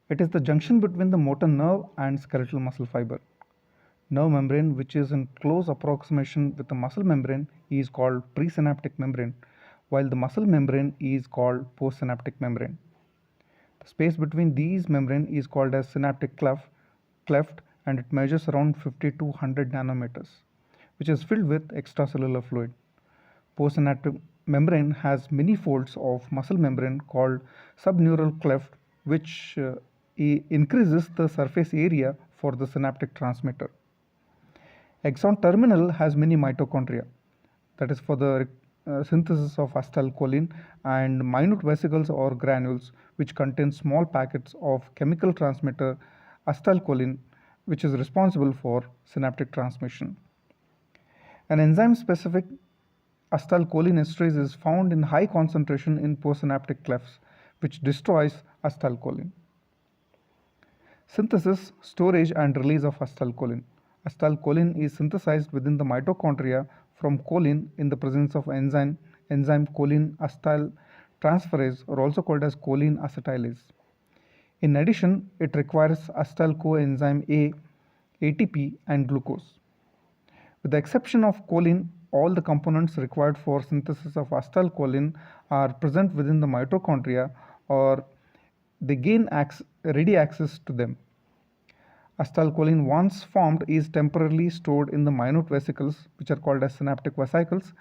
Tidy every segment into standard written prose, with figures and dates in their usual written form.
It is the junction between the motor nerve and skeletal muscle fiber. Nerve membrane, which is in close approximation with the muscle membrane, is called presynaptic membrane, while the muscle membrane is called postsynaptic membrane. The space between these membrane is called as synaptic cleft, and it measures around 50 to 100 nanometers, which is filled with extracellular fluid. Postsynaptic membrane has many folds of muscle membrane called subneural cleft, which increases the surface area for the synaptic transmitter. Axon terminal has many mitochondria, that is for the synthesis of acetylcholine, and minute vesicles or granules which contain small packets of chemical transmitter acetylcholine, which is responsible for synaptic transmission. An enzyme specific acetylcholine esterase is found in high concentration in postsynaptic clefts, which destroys acetylcholine. Synthesis, storage and release of acetylcholine. Acetylcholine is synthesized within the mitochondria from choline in the presence of enzyme choline acetyl transferase, or also called as choline acetylase. In addition, it requires acetyl coenzyme A, ATP and glucose. With the exception of choline, all the components required for synthesis of acetylcholine are present within the mitochondria, or they gain ready access to them. Acetylcholine, once formed, is temporarily stored in the minute vesicles, which are called as synaptic vesicles.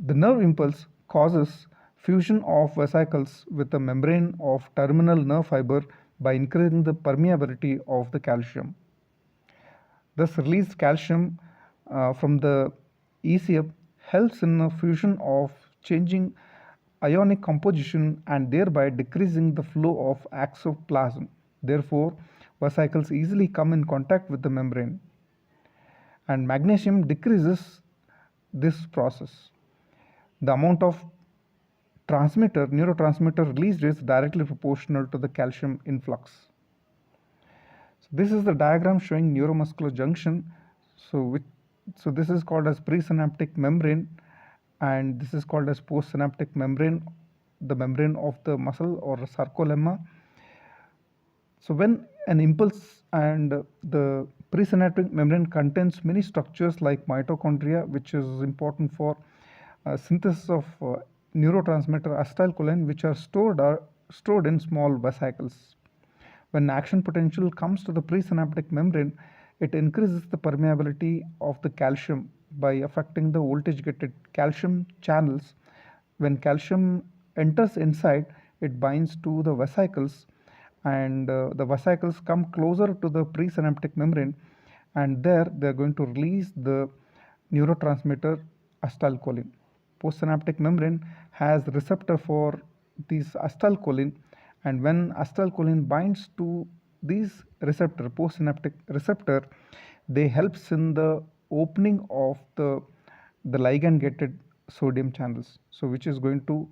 The nerve impulse causes fusion of vesicles with the membrane of terminal nerve fiber by increasing the permeability of the calcium. Thus, released calcium from the ECF helps in the fusion of changing ionic composition and thereby decreasing the flow of exoplasm. Therefore, vesicles easily come in contact with the membrane, and magnesium decreases this process. The amount of neurotransmitter released is directly proportional to the calcium influx. So this is the diagram showing neuromuscular junction. So this is called as presynaptic membrane, and this is called as postsynaptic membrane, the membrane of the muscle or sarcolemma. So when an impulse, and the presynaptic membrane contains many structures like mitochondria, which is important for synthesis of neurotransmitter acetylcholine, which are stored in small vesicles. When action potential comes to the presynaptic membrane, it increases the permeability of the calcium by affecting the voltage gated calcium channels. When calcium enters inside, it binds to the vesicles, and the vesicles come closer to the presynaptic membrane, and there they are going to release the neurotransmitter acetylcholine. Postsynaptic membrane has receptor for this acetylcholine, and when acetylcholine binds to these postsynaptic receptor, they helps in the opening of the ligand gated sodium channels, so which is going to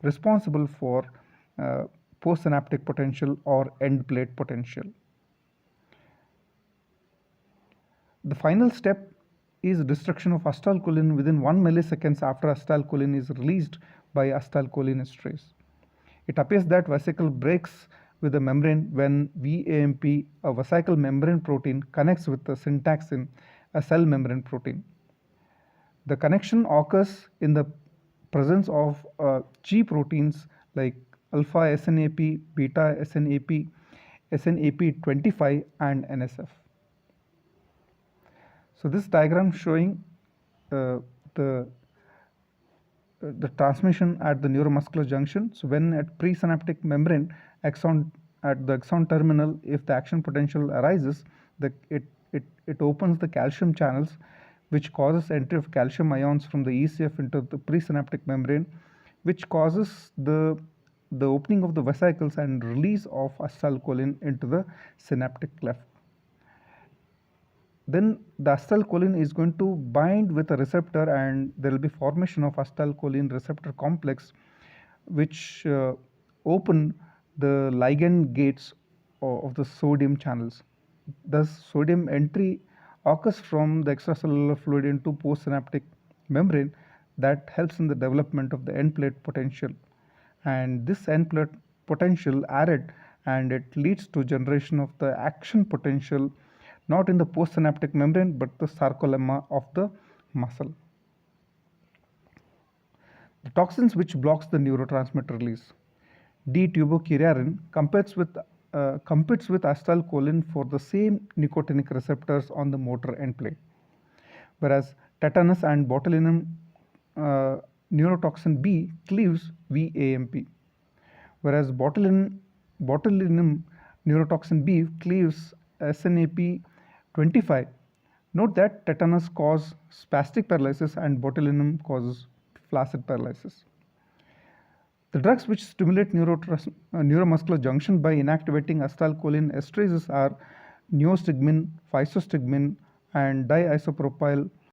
responsible for postsynaptic potential or end plate potential. The final step is destruction of acetylcholine within 1 milliseconds after acetylcholine is released by acetylcholine esterase. It appears that vesicle breaks with the membrane when VAMP, a vesicle membrane protein, connects with the syntaxin, a cell membrane protein. The connection occurs in the presence of G proteins like alpha SNAP, beta SNAP, SNAP25 and NSF. So this diagram showing the transmission at the neuromuscular junction. So when at presynaptic membrane at the axon terminal, if the action potential arises, it opens the calcium channels, which causes entry of calcium ions from the ECF into the presynaptic membrane, which causes the opening of the vesicles and release of acetylcholine into the synaptic cleft. Then the acetylcholine is going to bind with a receptor, and there will be formation of acetylcholine receptor complex, which open the ligand gates of the sodium channels. Thus, sodium entry occurs from the extracellular fluid into postsynaptic membrane that helps in the development of the end plate potential. And this end plate potential added and it leads to generation of the action potential not in the postsynaptic membrane but the sarcolemma of the muscle. The toxins which blocks the neurotransmitter release. D-tubocuriarin competes with acetylcholine for the same nicotinic receptors on the motor end plate, whereas tetanus and botulinum neurotoxin B cleaves VAMP, whereas botulinum neurotoxin B cleaves SNAP 25. Note that tetanus causes spastic paralysis and botulinum causes flaccid paralysis. The drugs which stimulate neuromuscular junction by inactivating acetylcholine esterases are neostigmine, physostigmine, and diisopropyl